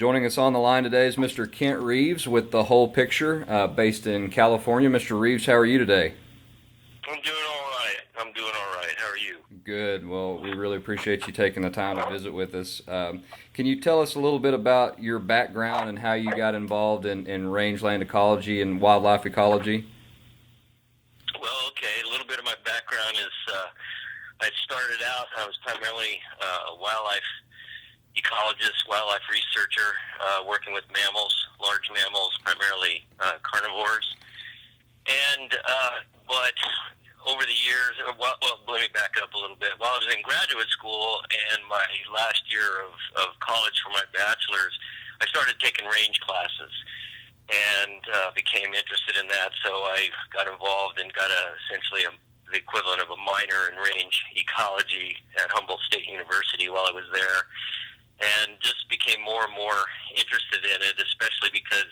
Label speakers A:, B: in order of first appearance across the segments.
A: Joining us on the line today is Mr. Kent Reeves with The Whole Picture, based in California. Mr. Reeves, how are you today?
B: I'm doing all right. How are you?
A: Good. Well, we really appreciate you taking the time to visit with us. Can you tell us a little bit about your background and how you got involved in rangeland ecology and wildlife ecology?
B: Well, okay. A little bit of my background is I was primarily a wildlife ecologist, wildlife researcher, working with mammals, large mammals, primarily carnivores. But over the years, let me back up a little bit. While I was in graduate school and my last year of college for my bachelor's, I started taking range classes and became interested in that. So I got involved and got the equivalent of a minor in range ecology at Humboldt State University while I was there, and just became more and more interested in it, especially because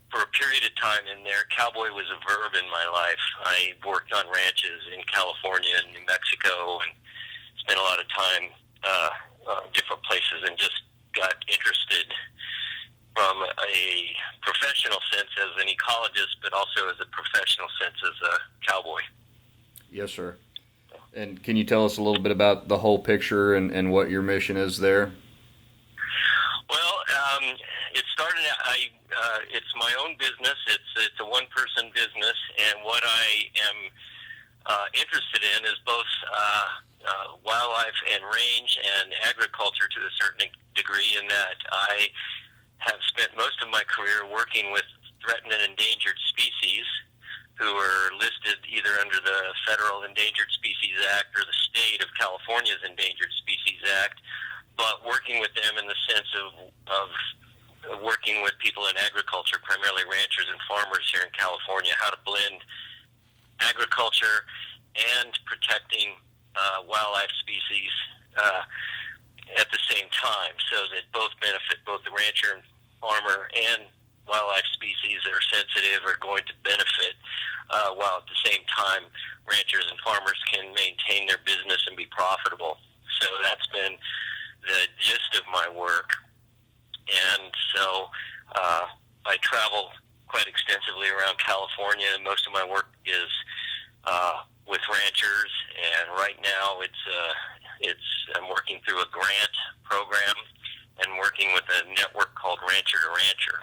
B: for a period of time in there, cowboy was a verb in my life. I worked on ranches in California and New Mexico and spent a lot of time different places, and just got interested from a professional sense as an ecologist, but also as a professional sense as a cowboy.
A: Yes, sir. And can you tell us a little bit about The Whole Picture and what your mission is there?
B: Well, it started. It's my own business. It's a one-person business, and what I am interested in is both wildlife and range and agriculture to a certain degree. In that, I have spent most of my career working with threatened and endangered species who are listed either under the Federal Endangered Species Act or the state of California's Endangered Species Act, but working with them in the sense of working with people in agriculture, primarily ranchers and farmers here in California, how to blend agriculture and protecting wildlife species at the same time, so that both benefit both the rancher and farmer, and wildlife species that are sensitive are going to benefit, while at the same time ranchers and farmers can maintain their business and be profitable. So that's been the gist of my work. And so I travel quite extensively around California, and most of my work is with ranchers. And right now I'm working through a grant program and working with a network called Rancher to Rancher.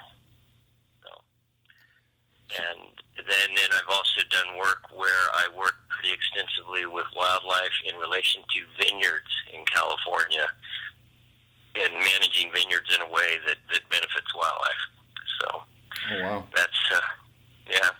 B: And then I've also done work where I work pretty extensively with wildlife in relation to vineyards in California, and managing vineyards in a way that benefits wildlife. So,
A: Oh, wow.
B: That's, yeah.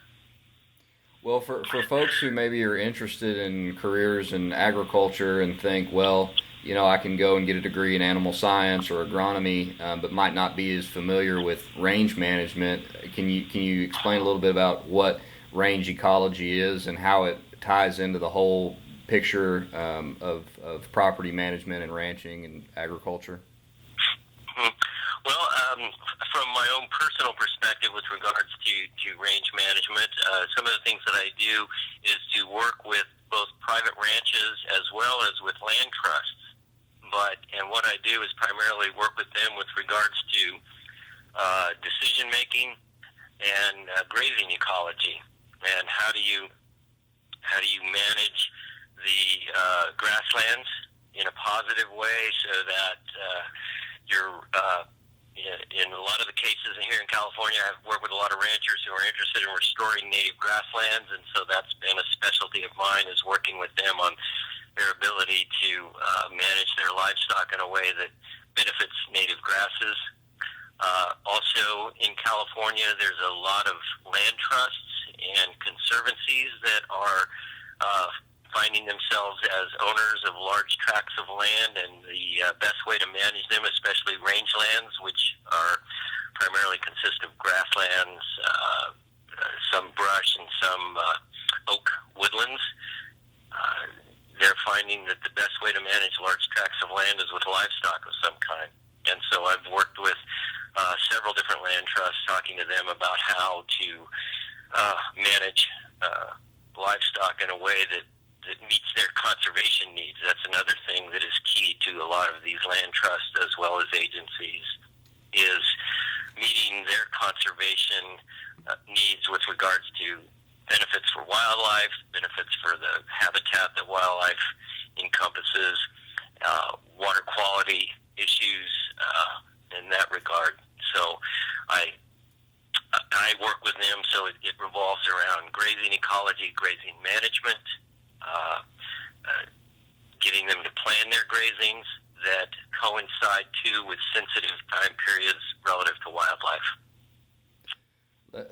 A: Well, for folks who maybe are interested in careers in agriculture and think, well, I can go and get a degree in animal science or agronomy, but might not be as familiar with range management. Can you explain a little bit about what range ecology is and how it ties into the whole picture of property management and ranching and agriculture?
B: Mm-hmm. Well, from my own personal perspective with regards to range management, some of the things that I do is to work with both private ranches as well as with land trusts. And what I do is primarily work with them with regards to decision making and grazing ecology, and how do you manage the grasslands in a positive way, so that you're in a lot of the cases here in California, I've worked with a lot of ranchers who are interested in restoring native grasslands, and so that's been a specialty of mine, is working with them on their ability to manage their livestock in a way that benefits native grasses. Also in California, there's a lot of land trusts and conservancies that are finding themselves as owners of large tracts of land, and the best way to manage them, especially rangelands, which are primarily consist of grasslands, some brush, and some oak woodlands. They're finding that the best way to manage large tracts of land is with livestock of some kind. And so I've worked with several different land trusts, talking to them about how to manage livestock in a way that meets their conservation needs. That's another thing that is key to a lot of these land trusts as well as agencies, is conservation needs with regards to benefits for wildlife, benefits for the habitat that wildlife encompasses, water quality issues in that regard. So I work with them, so it revolves around grazing ecology, grazing management, getting them to plan their grazings that coincide too with sensitive time periods relative to wildlife.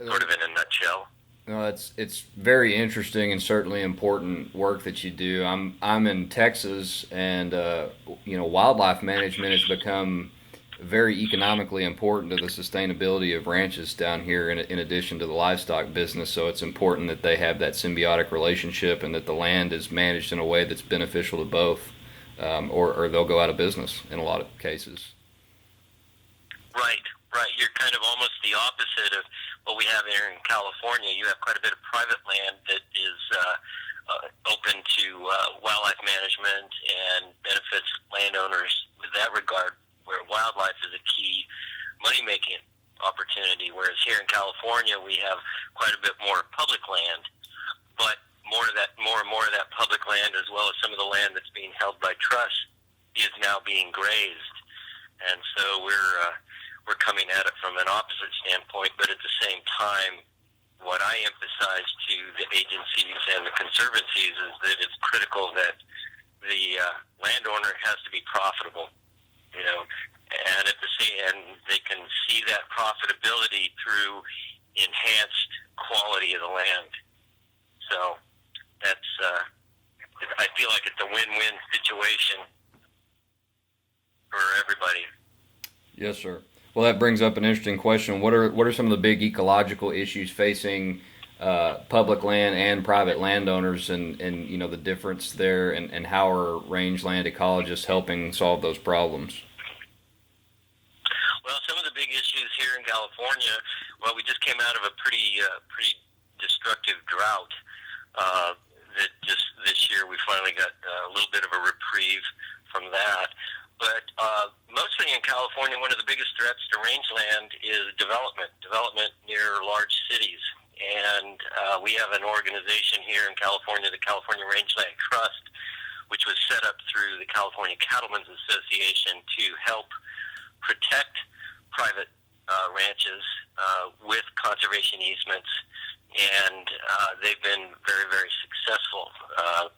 B: Sort of in a nutshell.
A: No, it's very interesting and certainly important work that you do. I'm in Texas, and wildlife management has become very economically important to the sustainability of ranches down here. In addition to the livestock business, so it's important that they have that symbiotic relationship and that the land is managed in a way that's beneficial to both, or they'll go out of business in a lot of cases.
B: Right. You're kind of almost the opposite of what we have here in California. You have quite a bit of private land that is open to wildlife management and benefits landowners with that regard, where wildlife is a key money-making opportunity, whereas here in California we have quite a bit more public land, but more and more of that public land, as well as some of the land that's being held by trust, is now being grazed. And so we're coming at it from an opposite standpoint, but at the same time, what I emphasize to the agencies and the conservancies is that it's critical that the landowner has to be profitable, and they can see that profitability through enhanced quality of the land. So that's I feel like it's a win-win situation for everybody.
A: Yes, sir. Well, that brings up an interesting question. What are some of the big ecological issues facing public land and private landowners, and the difference there, and how are rangeland ecologists helping solve those problems?
B: Well, some of the big issues here in California, we just came out of a pretty destructive drought. That just this year we finally got a little bit of a reprieve from that. But mostly in California, one of the biggest threats to rangeland is development near large cities. And we have an organization here in California, the California Rangeland Trust, which was set up through the California Cattlemen's Association to help protect private ranches with conservation easements. And they've been very, very successful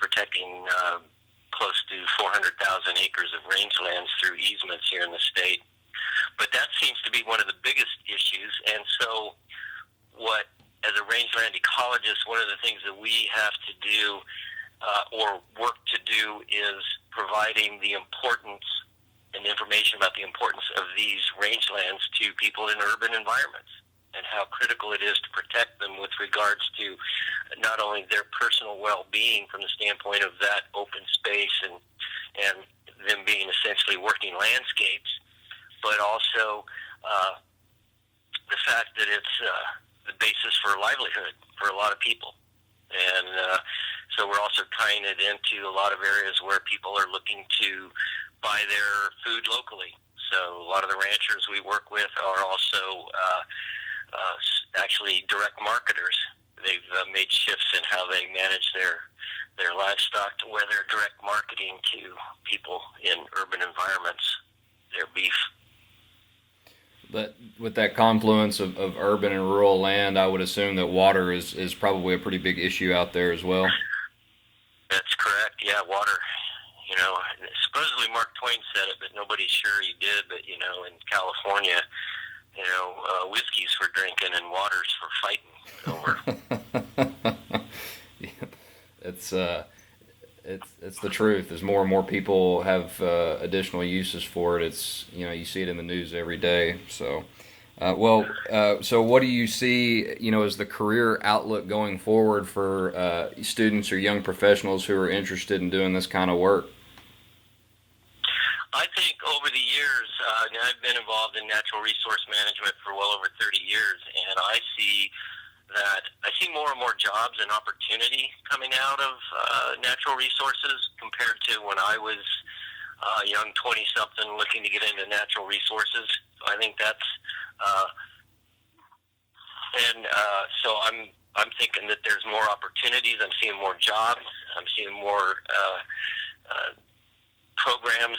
B: protecting close to 400,000 acres of rangelands through easements here in the state. But that seems to be one of the biggest issues. And so as a rangeland ecologist, one of the things that we have to do or work to do is providing the importance and information about the importance of these rangelands to people in urban environments, and how critical it is to protect them with regards to not only their personal well-being from the standpoint of that open space and them being essentially working landscapes, but also the fact that it's the basis for livelihood for a lot of people. And so we're also tying it into a lot of areas where people are looking to buy their food locally. So a lot of the ranchers we work with are also actually direct marketers. They've made shifts in how they manage their livestock to where they're direct marketing to people in urban environments, their beef.
A: But with that confluence of urban and rural land, I would assume that water is probably a pretty big issue out there as well.
B: That's correct. Yeah, water. Supposedly Mark Twain said it, but nobody's sure he did. But, in California, whiskey's for drinking and water's for fighting over.
A: It's the truth. As more and more people have additional uses for it, it's you see it in the news every day. So, so what do you see as the career outlook going forward for students or young professionals who are interested in doing this kind of work?
B: I think over the years, I've been involved in natural resource management for well over 30 years, and I see more and more jobs and opportunity coming out of natural resources compared to when I was a young 20-something looking to get into natural resources. So I think that's And so I'm thinking that there's more opportunities. I'm seeing more jobs. I'm seeing more programs,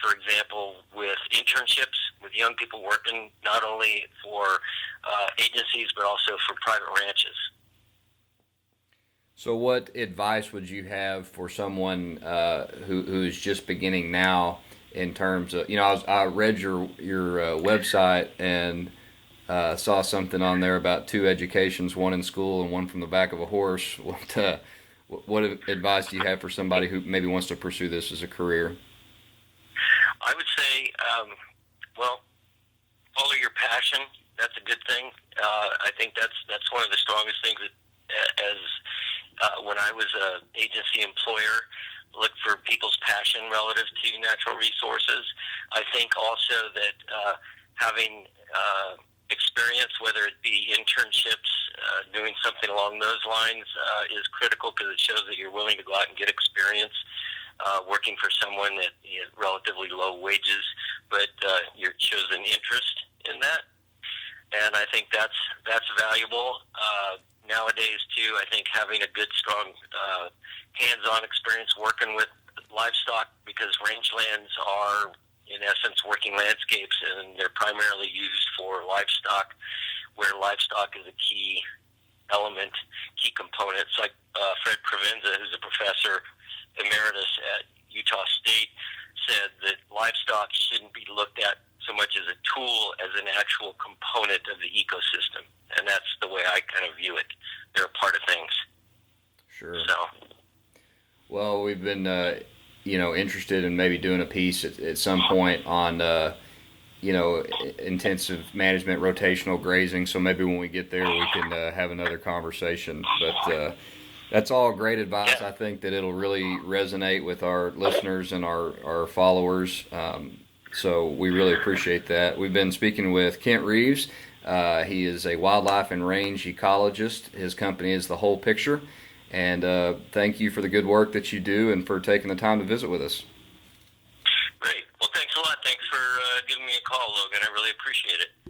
B: for example, with internships, with young people working not only for agencies but also for private ranches.
A: So, what advice would you have for someone who's just beginning now in terms of, I read your website and saw something on there about two educations, one in school and one from the back of a horse. What advice do you have for somebody who maybe wants to pursue this as a career?
B: I would say, well, follow your passion. That's a good thing. I think that's one of the strongest things that, as when I was an agency employer, look for people's passion relative to natural resources. I think also that having experience, whether it be internships, doing something along those lines, is critical because it shows that you're willing to go out and get experience working for someone at relatively low wages, but you shows an interest in that. And I think that's valuable. Nowadays, too, I think having a good, strong hands-on experience working with livestock, because rangelands are, in essence, working landscapes, and they're primarily used for livestock, where livestock is a key element, key component. It's like Fred Provenza, who's a professor emeritus at Utah State, said that livestock shouldn't be looked at so much as a tool as an actual component of the ecosystem. And that's the way I kind of view it. They're a part of things.
A: Sure.
B: So.
A: Well, we've been, interested in maybe doing a piece at some point on, intensive management, rotational grazing. So maybe when we get there, we can have another conversation. But that's all great advice. I think that it'll really resonate with our listeners and our followers. So we really appreciate that. We've been speaking with Kent Reeves. He is a wildlife and range ecologist. His company is The Whole Picture. And thank you for the good work that you do and for taking the time to visit with us.
B: Great. Well, thanks a lot. Thanks for giving me a call, Logan. I really appreciate it.